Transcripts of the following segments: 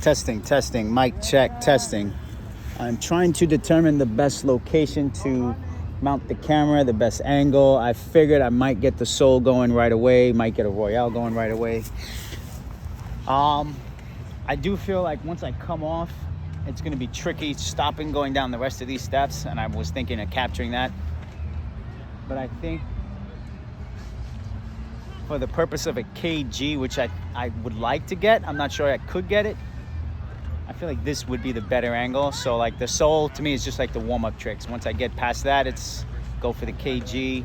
Testing. Mic check, testing. I'm trying to determine the best location to mount the camera, the best angle. I figured I might get the Soul going right away, might get a Royale going right away. I do feel like once I come off, it's going to be tricky stopping going down the rest of these steps, and I was thinking of capturing that. But I think for the purpose of a KG, which I would like to get, I'm not sure I could get it. I feel like this would be the better angle. So like the Soul to me is just like the warm-up tricks. Once I get past that, it's go for the KG.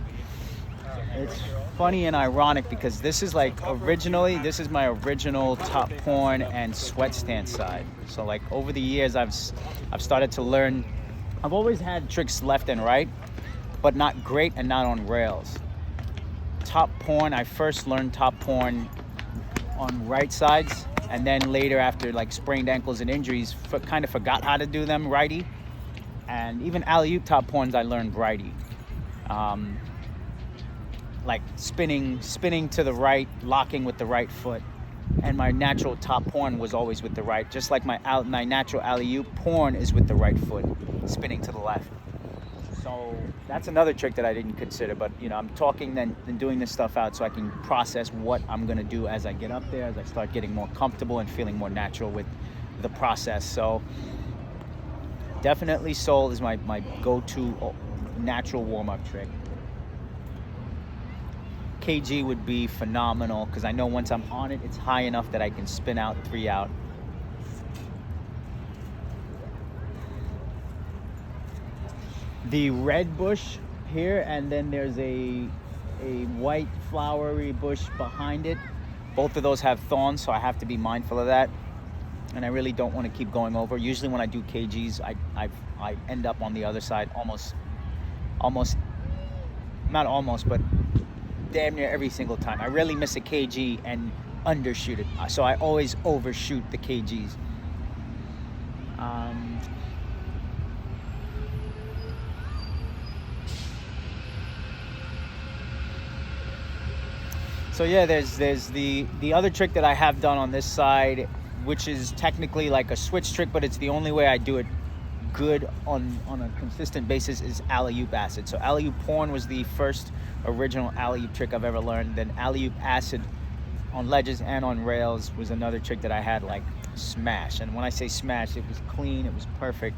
It's funny and ironic because this is like originally, this is my original top porn and sweat stance side. So like over the years, I've started to learn. I've always had tricks left and right, but not great and not on rails. Top porn, I first learned top porn on right sides, and then later after like sprained ankles and injuries, kind of forgot how to do them righty. And even alley-oop top porns, I learned righty. Like spinning to the right, locking with the right foot. And my natural top porn was always with the right, just like my natural alley-oop porn is with the right foot, spinning to the left. So that's another trick that I didn't consider, but you know, I'm talking then doing this stuff out so I can process what I'm gonna do as I get up there, as I start getting more comfortable and feeling more natural with the process. So definitely Soul is my go-to natural warm-up trick. KG would be phenomenal because I know once I'm on it, it's high enough that I can spin out 3 out. The red bush here, and then there's a white flowery bush behind it. Both of those have thorns, so I have to be mindful of that. And I really don't want to keep going over. Usually when I do KGs, I end up on the other side almost, not almost, but damn near every single time. I rarely miss a KG and undershoot it. So I always overshoot the KGs. So yeah, there's the other trick that I have done on this side, which is technically like a switch trick, but it's the only way I do it good on a consistent basis, is alley-oop acid. So alley-oop porn was the first original alley-oop trick I've ever learned. Then alley-oop acid on ledges and on rails was another trick that I had like smash. And when I say smash, it was clean, it was perfect.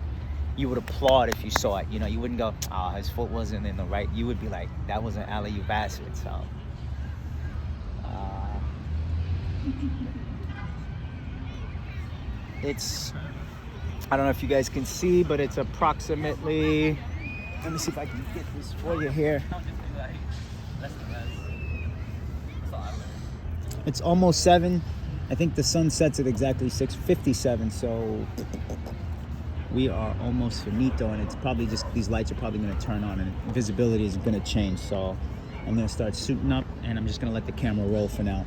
You would applaud if you saw it. You know, you wouldn't go, his foot wasn't in the right. You would be like, that was an alley-oop acid. So it's, I don't know if you guys can see, but it's approximately, let me see if I can get this for you here. It's almost 7. I think the sun sets at exactly 6:57, so we are almost finito, and it's probably just, these lights are probably going to turn on and visibility is going to change. So I'm going to start suiting up, and I'm just going to let the camera roll for now.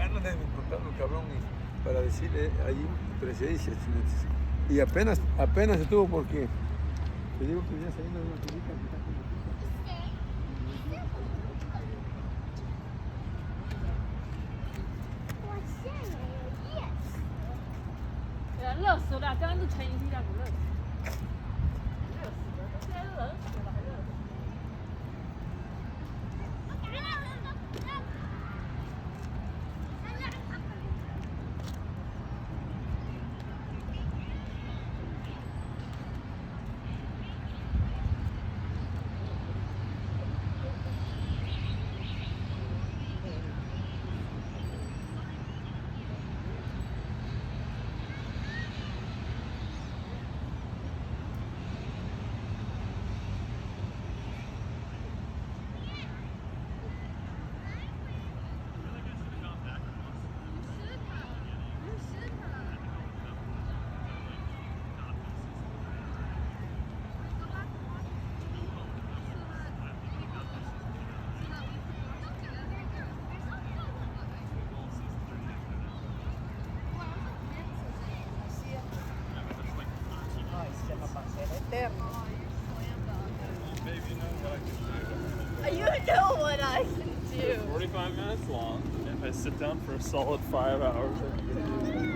ganas de encontrarlo, cabrón, para decirle ahí presencia, chuletes. Y apenas estuvo porque te digo que ya saliendo de una película que está como... 热死了，刚刚都乘一梯，那不热死，热死了，都现在冷死了，还热死。You know what I can do. 45 minutes long. If I sit down for a solid 5 hours, I can get it.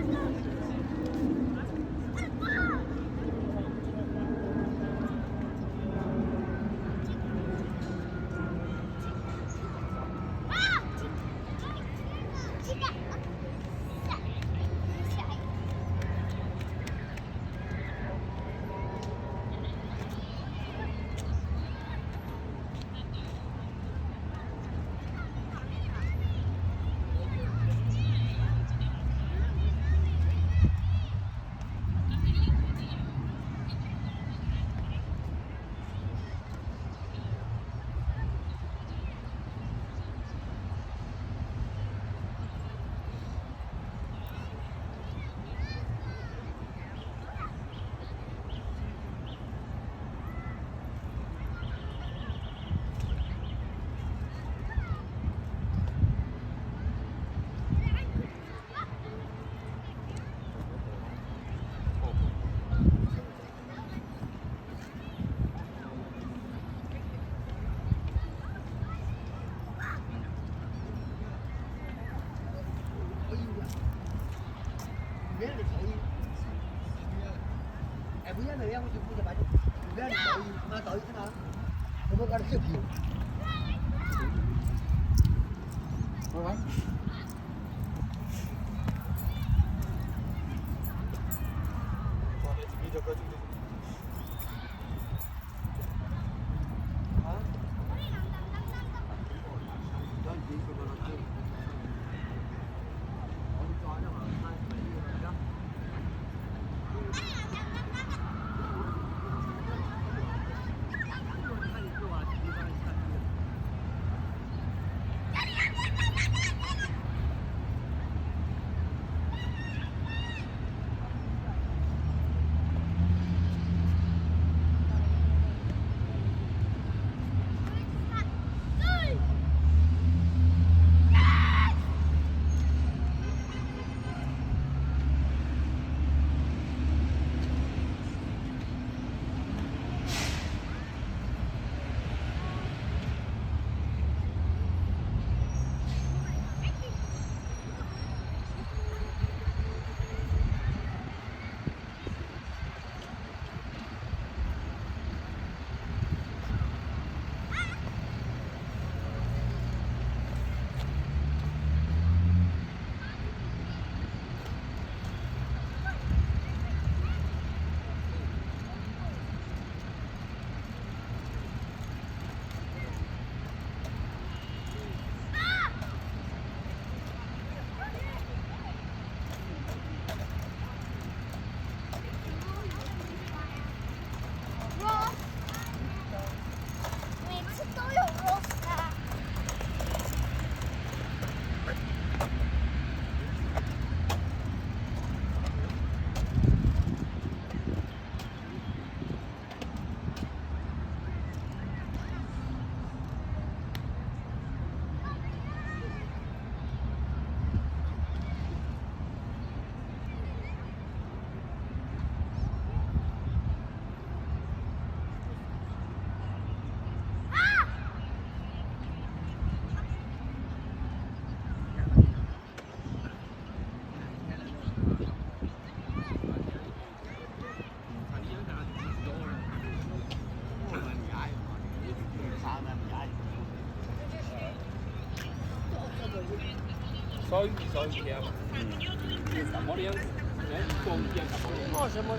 Możemy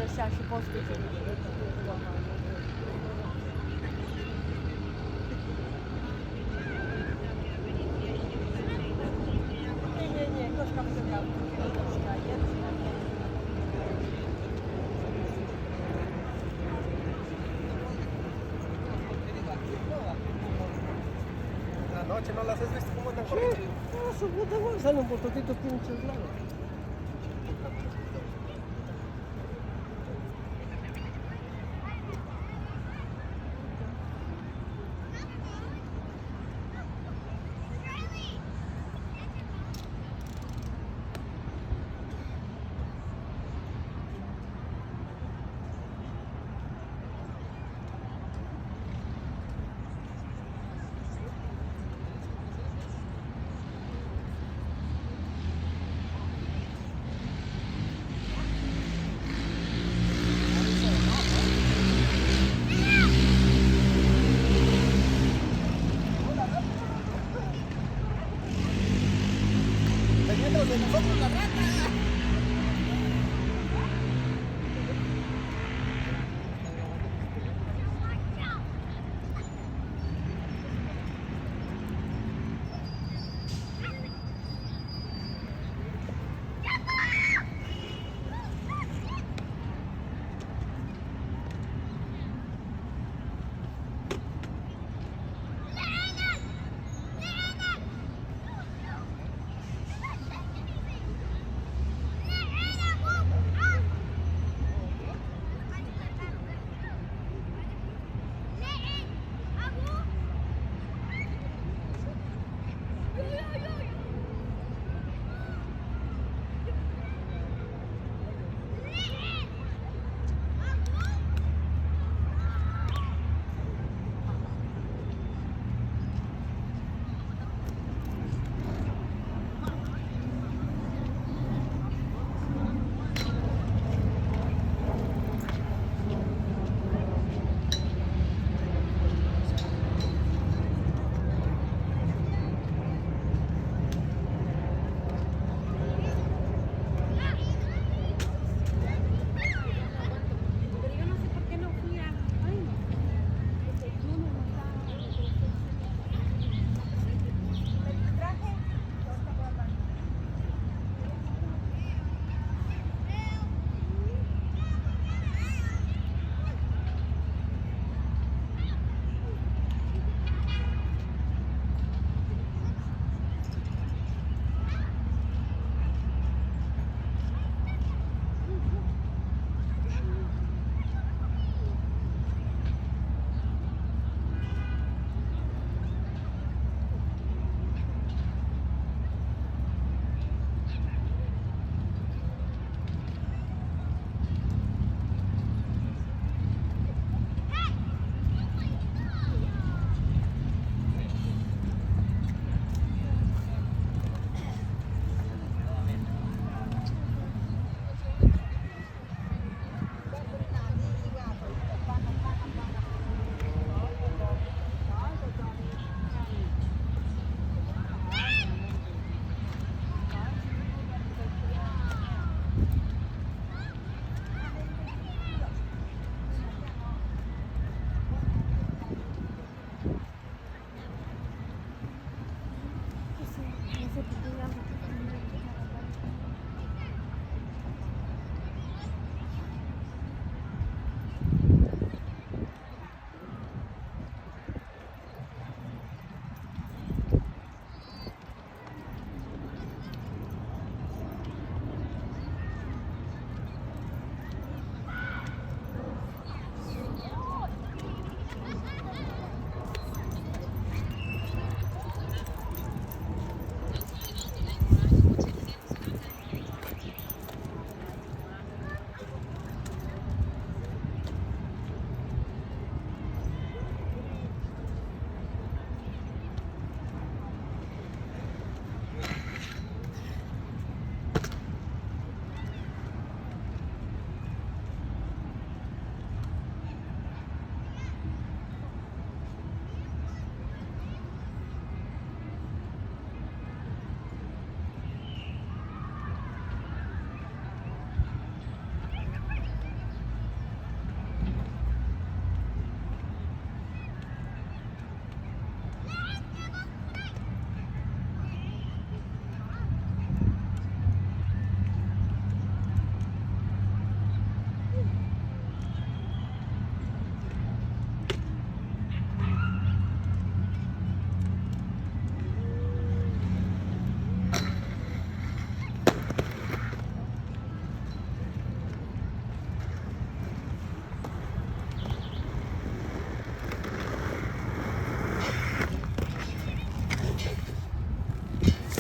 się pozbyć. Nie, koszka będzie miała. Koszka, jedna. La noche no las has visto cómo están corriendo. No, se salen un poquitito pinches lados. Dentro de nosotros la rata.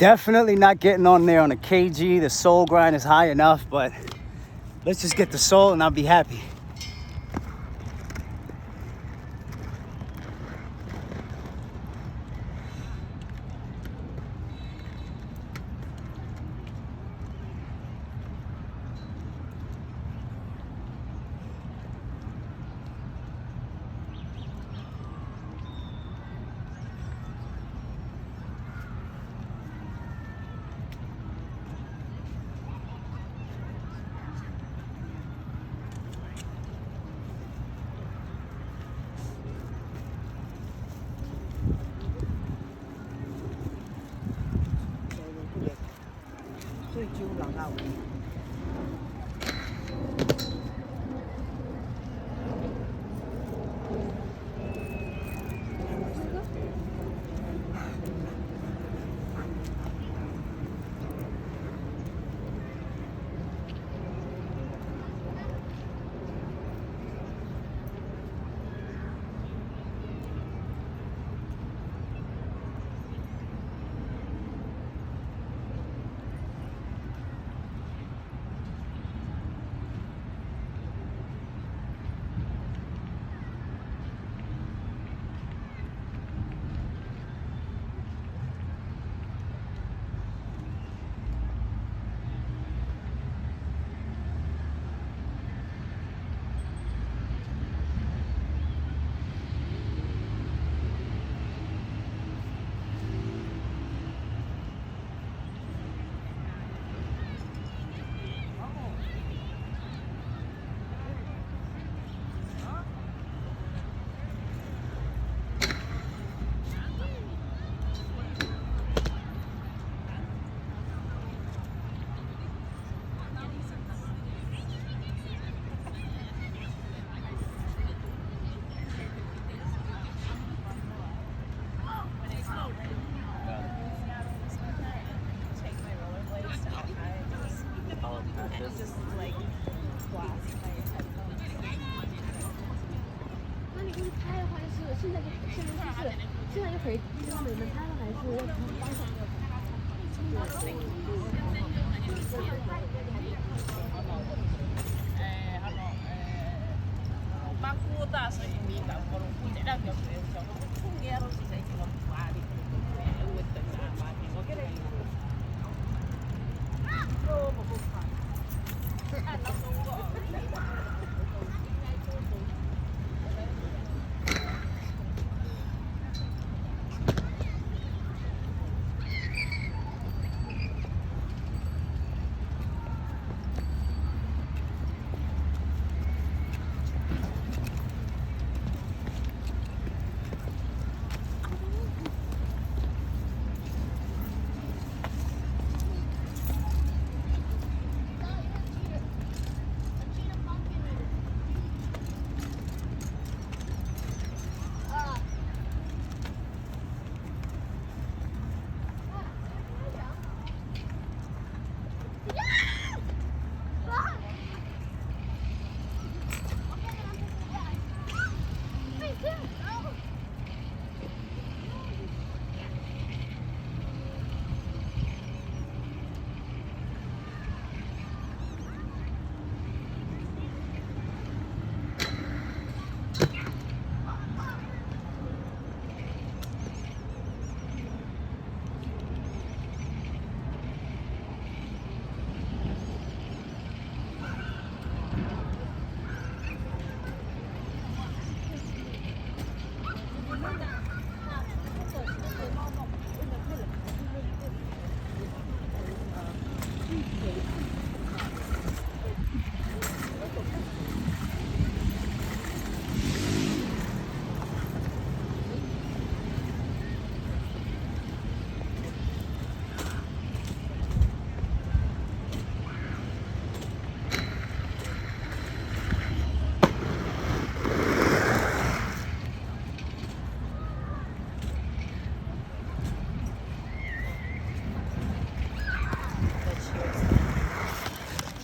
Definitely not getting on there on a kg. The sole grind is high enough, but let's just get the sole and I'll be happy.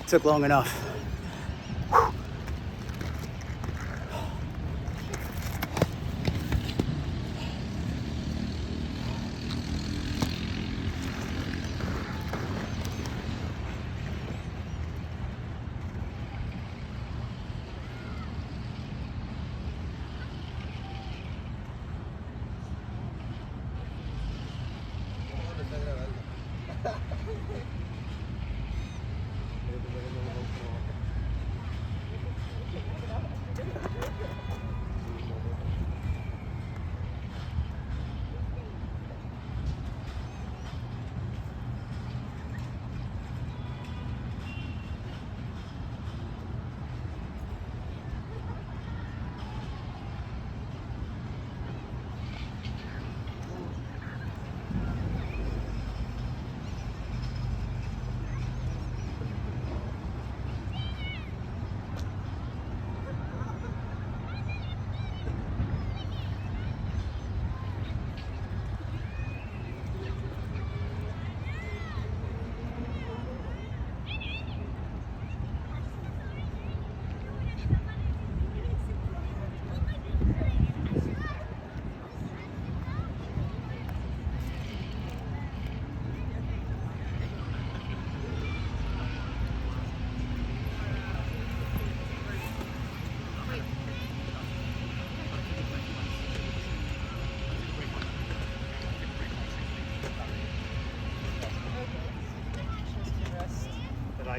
Took long enough.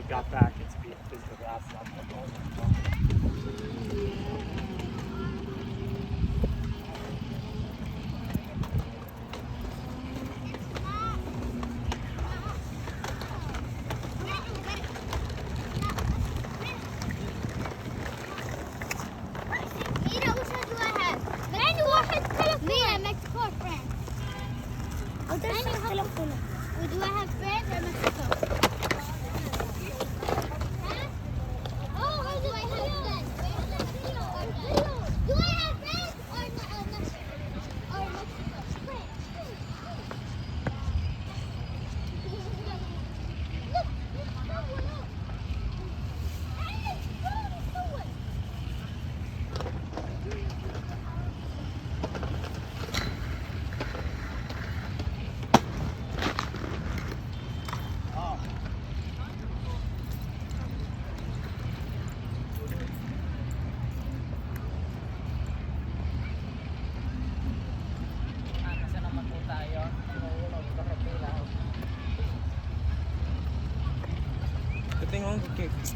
got back into being physical athlete. ميرا وش do I have؟ أنا واحد تلفون. ميرا Mexico or France؟ أنا تلفون. Do I have France or Mexico؟ Oh, where do I have France? Do I have France or Mexico? Or Mexico? France. Look, someone else. Hey, someone.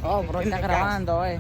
Oh, bro, está grabando, eh.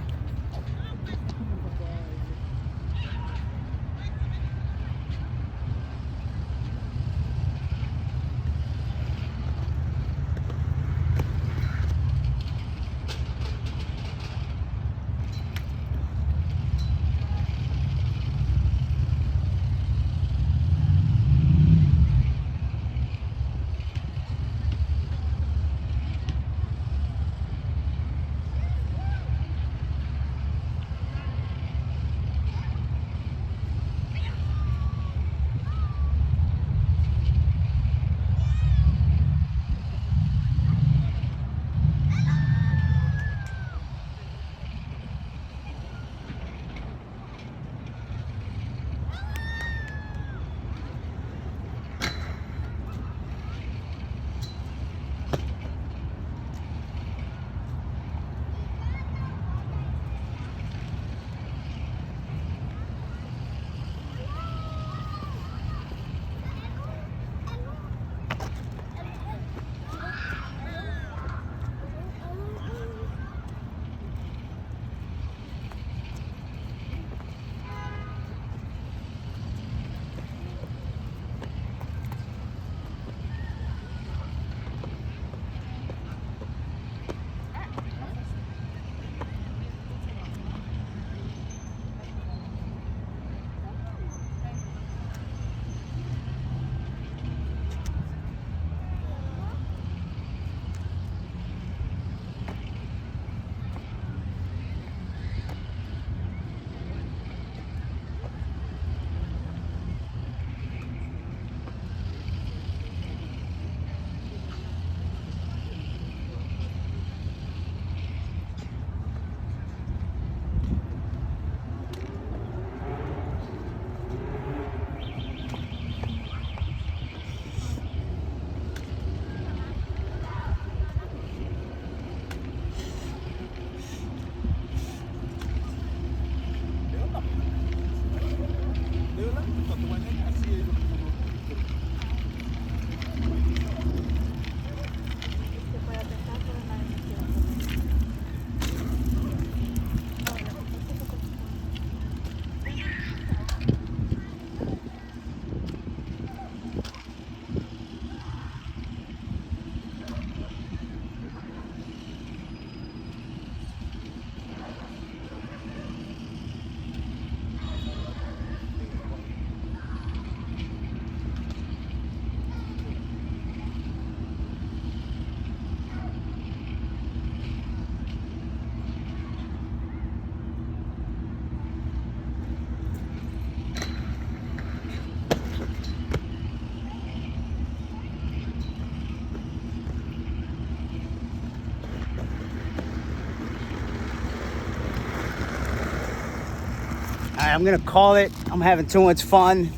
All right, I'm gonna call it. I'm having too much fun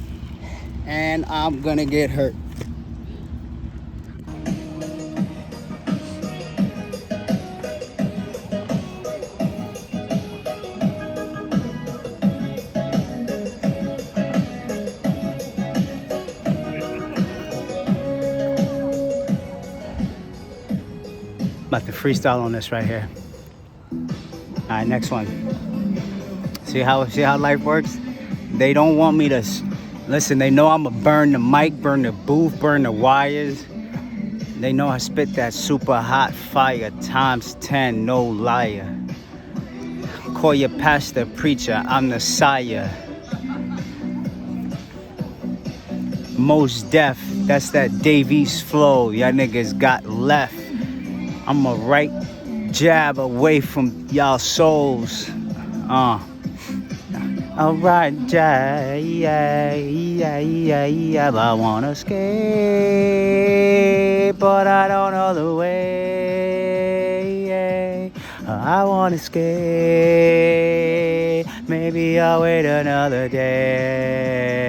and I'm gonna get hurt. About to freestyle on this right here. All right, next one. See how life works? They don't want me to listen. They know I'ma burn the mic, burn the booth, burn the wires. They know I spit that super hot fire times 10, no liar. Call your pastor, preacher, I'm the sire. Most deaf, that's that Davies flow. Y'all niggas got left. I'm a right jab away from y'all souls. Alright, jab, I wanna escape, but I don't know the way. I wanna escape, maybe I'll wait another day.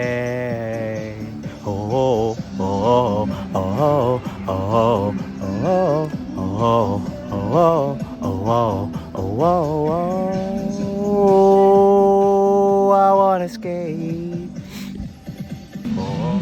Oh, oh, oh, oh, oh, oh, oh, oh, oh, oh, oh, I wanna escape. Oh.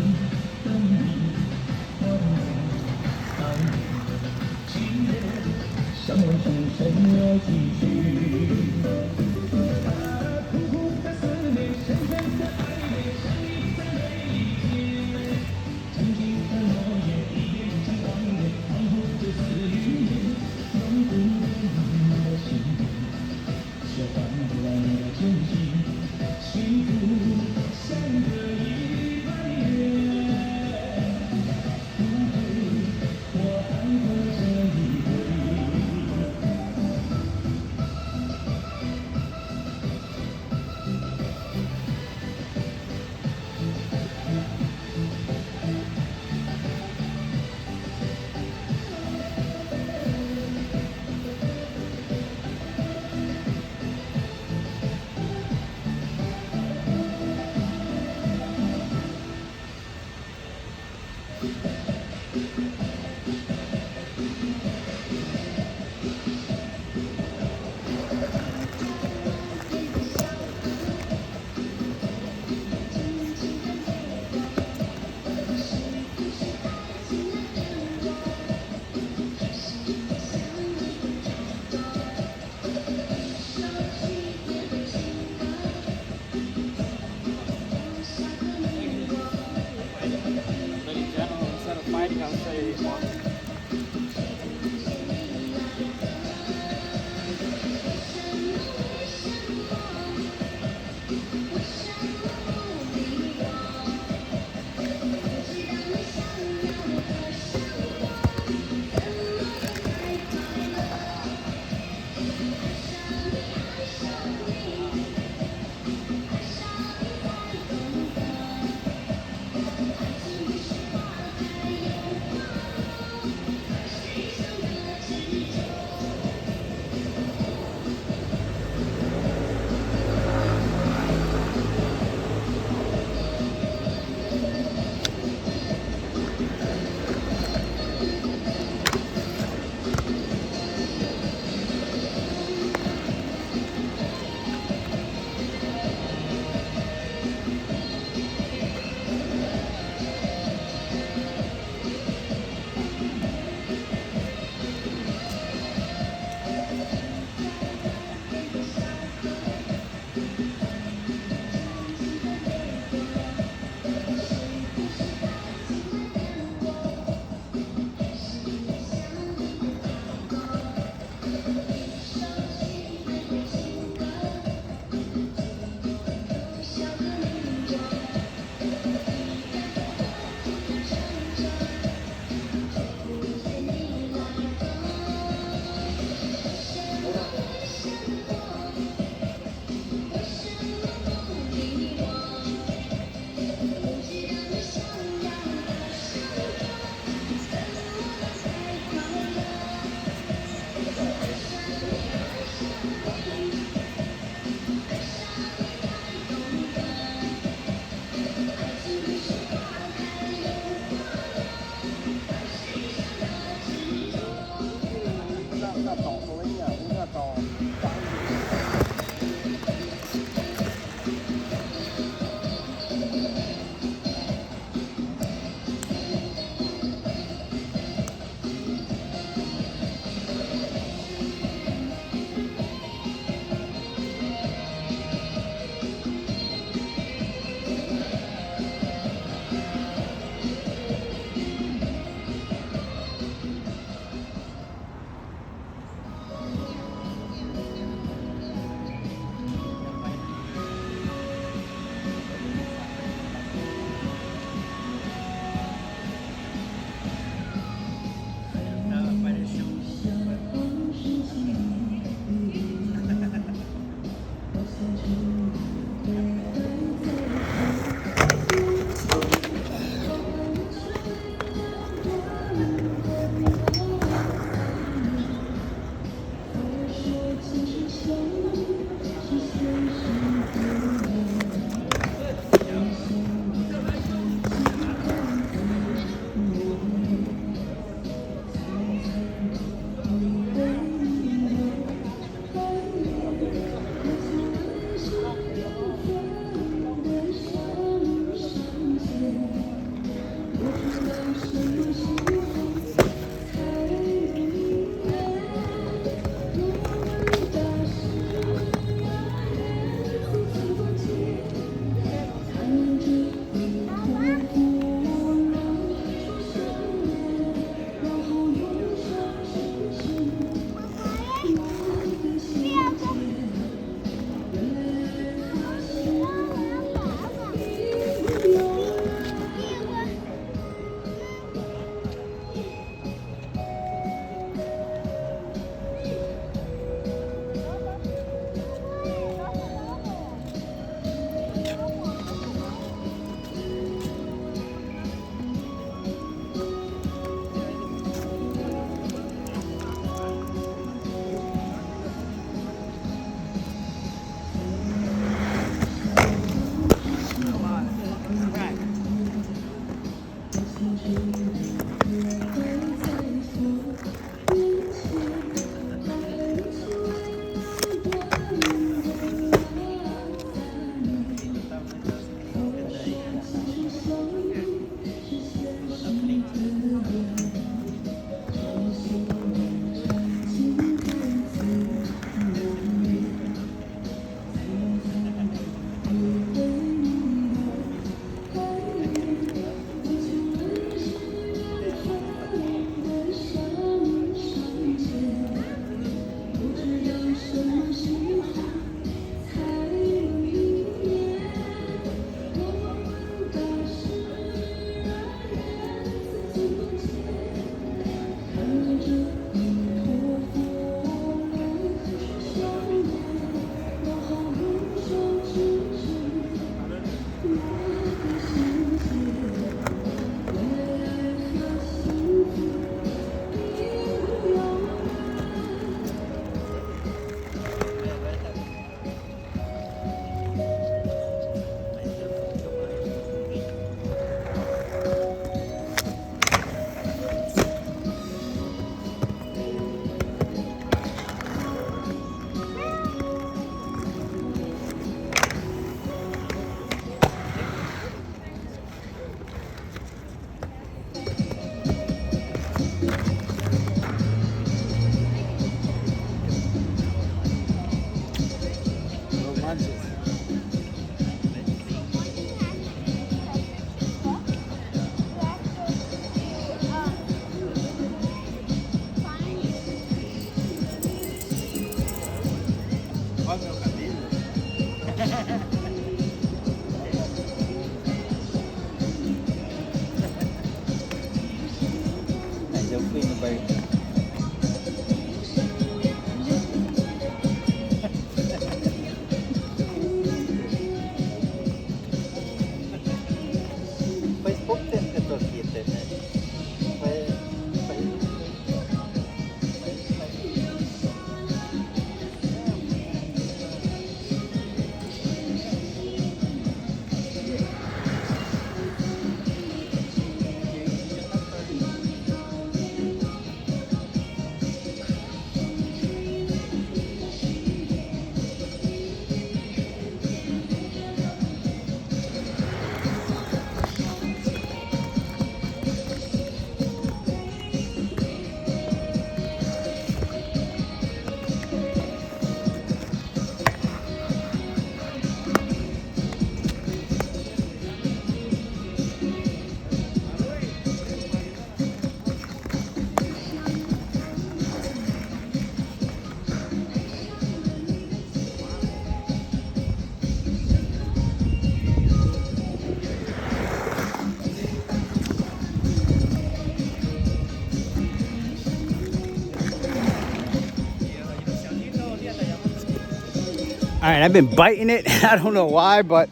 All right, I've been biting it. I don't know why, but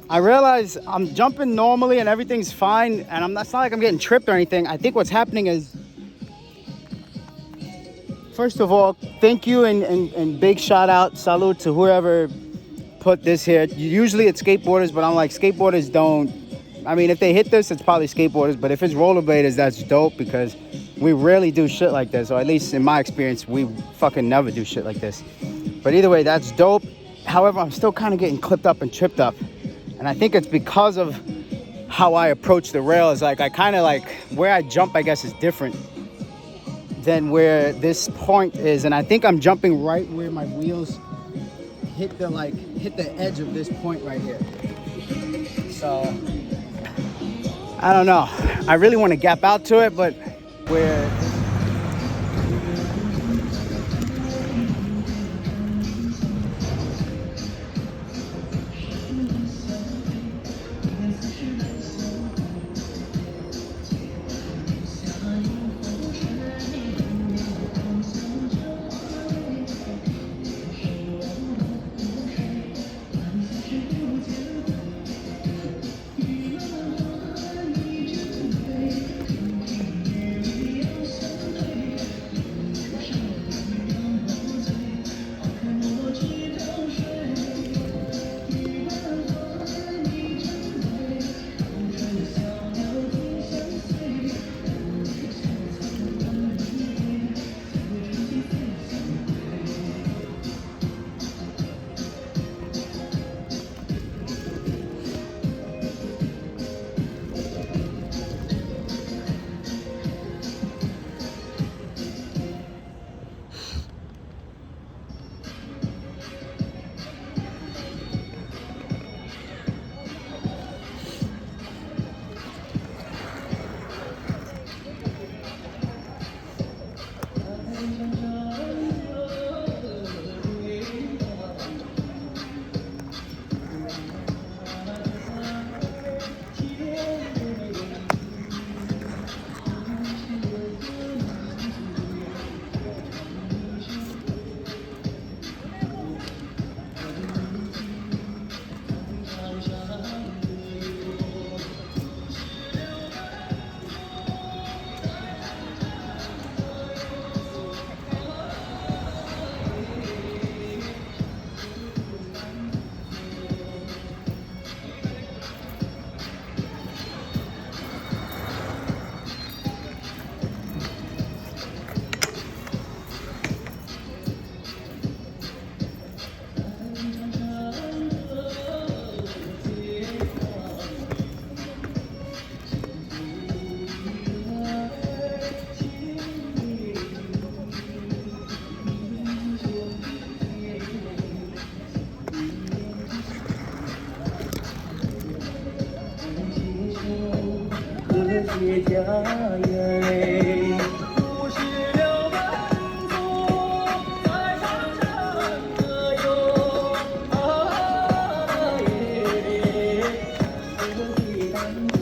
I realize I'm jumping normally and everything's fine, and it's not like I'm getting tripped or anything. I think what's happening is, first of all, thank you and big shout out, salute to whoever put this here. Usually it's skateboarders, but I'm like, skateboarders don't, I mean, if they hit this, it's probably skateboarders, but if it's rollerbladers, that's dope because we rarely do shit like this, or at least in my experience, we fucking never do shit like this. But either way, that's dope. However, I'm still kind of getting clipped up and tripped up. And I think it's because of how I approach the rail. Is like, I kind of like, where I jump, I guess, is different than where this point is. And I think I'm jumping right where my wheels hit the edge of this point right here. So, I don't know. I really want to gap out to it, but where... 谢家园。故事了满座，在长城歌咏。啊耶，是个地方主。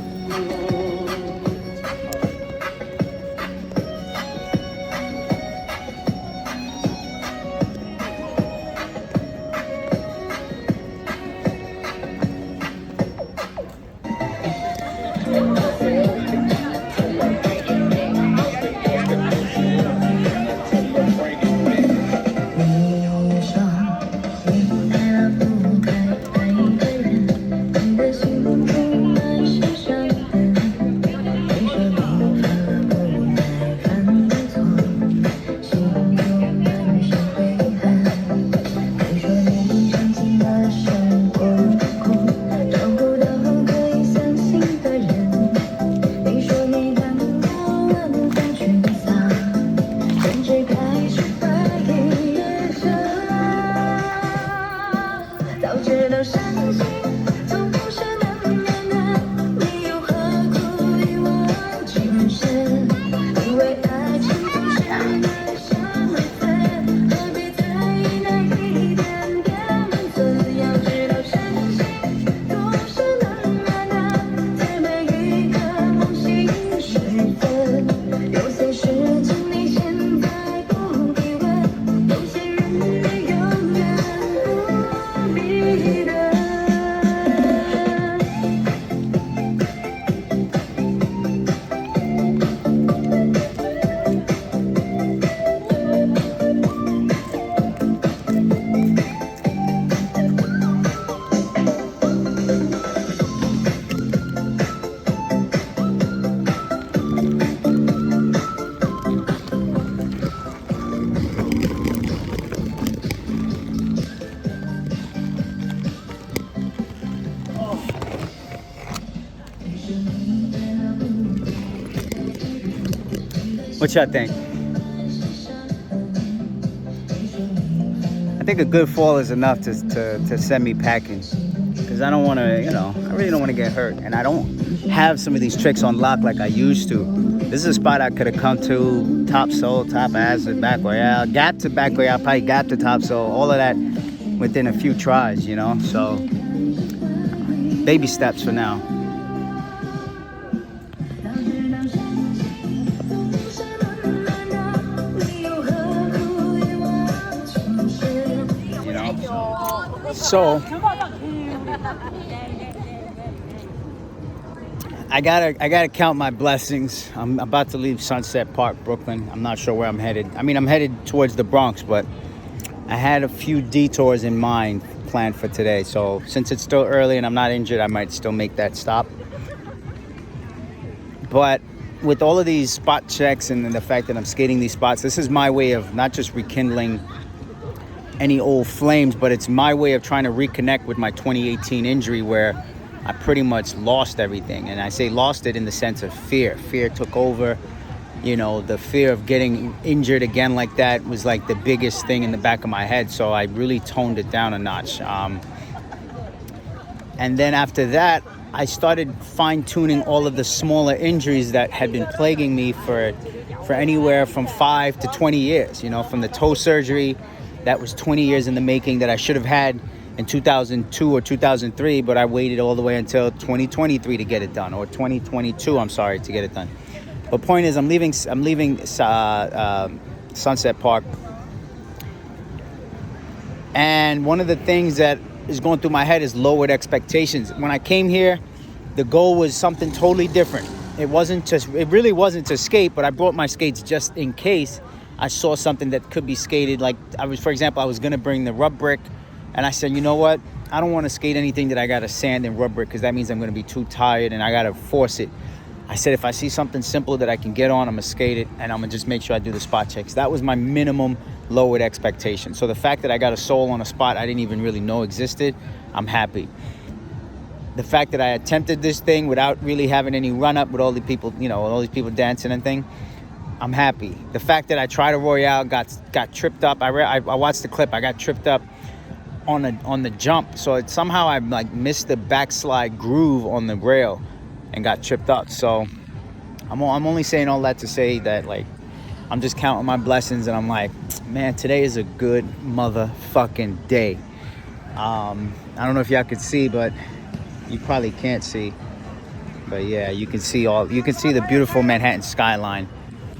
What y'all think? I think a good fall is enough to send me packing. Because I don't want to, I really don't want to get hurt. And I don't have some of these tricks on lock like I used to. This is a spot I could have come to, top sole, top acid, back royale, gap to back royale, probably gap to top sole, all of that within a few tries, So, baby steps for now. So I gotta count my blessings. I'm about to leave Sunset Park, Brooklyn. I'm not sure where I'm headed. I mean, I'm headed towards the Bronx, but I had a few detours in mind planned for today. So since it's still early and I'm not injured, I might still make that stop. But with all of these spot checks and the fact that I'm skating these spots, this is my way of not just rekindling any old flames, but it's my way of trying to reconnect with my 2018 injury where I pretty much lost everything. And I say lost it in the sense of fear. Fear took over. The fear of getting injured again like that was like the biggest thing in the back of my head. So I really toned it down a notch. And then after that, I started fine-tuning all of the smaller injuries that had been plaguing me for anywhere from 5 to 20 years. From the toe surgery that was 20 years in the making that I should have had in 2002 or 2003, but I waited all the way until 2023 to get it done, or 2022, I'm sorry, to get it done. But point is, I'm leaving Sunset Park, and one of the things that is going through my head is lowered expectations. When I came here, the goal was something totally different. It really wasn't to skate, but I brought my skates just in case I saw something that could be skated. Like for example, I was gonna bring the rub brick, and I said, you know what? I don't want to skate anything that I gotta sand and rub brick, because that means I'm gonna be too tired and I gotta force it. I said, if I see something simple that I can get on, I'm gonna skate it, and I'm gonna just make sure I do the spot checks. That was my minimum lowered expectation. So the fact that I got a sole on a spot I didn't even really know existed, I'm happy. The fact that I attempted this thing without really having any run up with all the people, all these people dancing and thing, I'm happy. The fact that I tried a Royale, got tripped up. I watched the clip. I got tripped up on the jump. So somehow I missed the backslide groove on the rail and got tripped up. So I'm only saying all that to say that, like, I'm just counting my blessings, and I'm like, man, today is a good motherfucking day. I don't know if y'all could see, but you probably can't see. But yeah, you can see the beautiful Manhattan skyline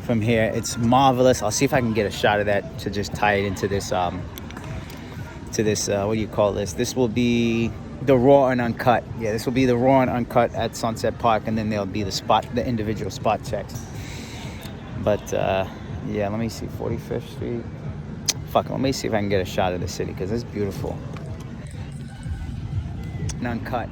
from here. It's marvelous. I'll see if I can get a shot of that to just tie it into this what do you call this? This will be the raw and uncut. Yeah, this will be the raw and uncut at Sunset Park, and then there'll be the individual spot checks. But yeah, let me see, 45th Street. Fuck, let me see if I can get a shot of the city, because it's beautiful. And uncut.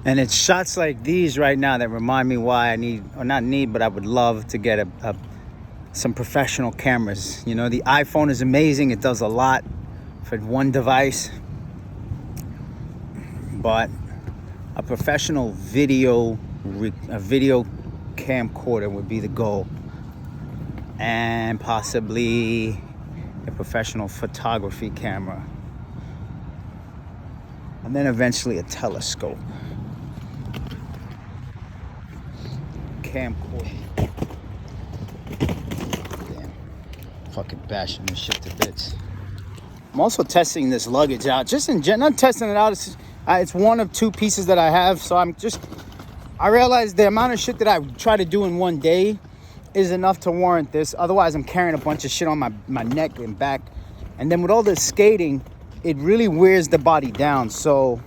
And it's shots like these right now that remind me why I need, or not need, but I would love to get some professional cameras. You know, the iPhone is amazing. It does a lot for one device. But a professional video camcorder would be the goal. And possibly a professional photography camera. And then eventually a telescope. Camcorder. Damn. Fucking bashing this shit to bits. I'm also testing this luggage out. Just not testing it out. It's one of two pieces that I have. So I realized the amount of shit that I try to do in one day is enough to warrant this. Otherwise, I'm carrying a bunch of shit on my neck and back. And then with all this skating, it really wears the body down. So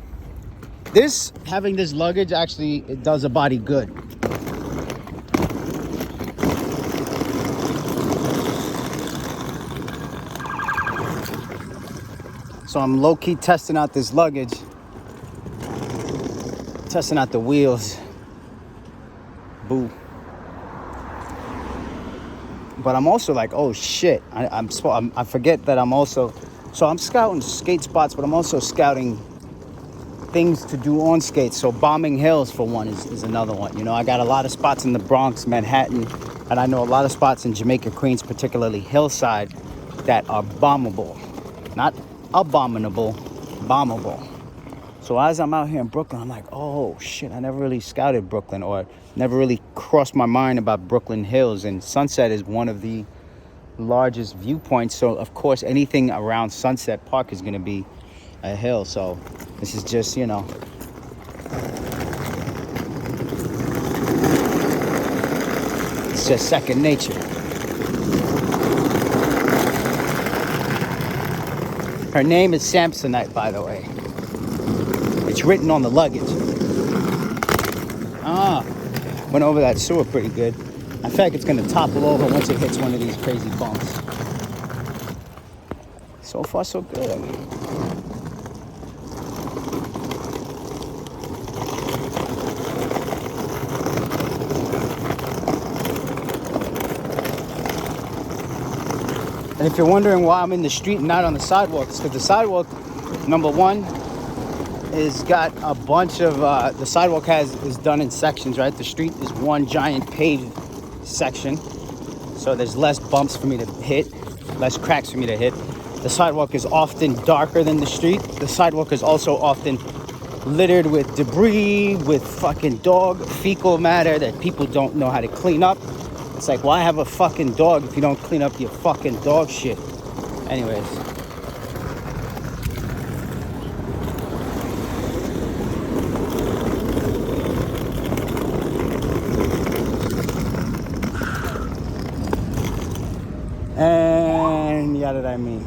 having this luggage actually, it does a body good. So I'm low-key testing out this luggage, testing out the wheels. Boo. But I'm also like, oh shit, I forget that I'm scouting skate spots, but I'm also scouting things to do on skates. So bombing hills, for one, is another one. You know, I got a lot of spots in the Bronx, Manhattan, and I know a lot of spots in Jamaica, Queens, particularly Hillside, that are bombable. Not abominable, bombable. So as I'm out here in Brooklyn, I'm like, oh shit, I never really scouted Brooklyn, or never really crossed my mind about Brooklyn Hills. And Sunset is one of the largest viewpoints. So of course, anything around Sunset Park is gonna be a hill. So this is just, you know, it's just second nature. Her name is Samsonite, by the way. It's written on the luggage. Went over that sewer pretty good. In fact, it's gonna topple over once it hits one of these crazy bumps. So far, so good. And if you're wondering why I'm in the street and not on the sidewalk, it's because the sidewalk, number one, is got a bunch of, the sidewalk is done in sections, right? The street is one giant paved section. So there's less bumps for me to hit, less cracks for me to hit. The sidewalk is often darker than the street. The sidewalk is also often littered with debris, with fucking dog fecal matter that people don't know how to clean up. It's like, why have a fucking dog if you don't clean up your fucking dog shit? Anyways. And yeah, did I mean?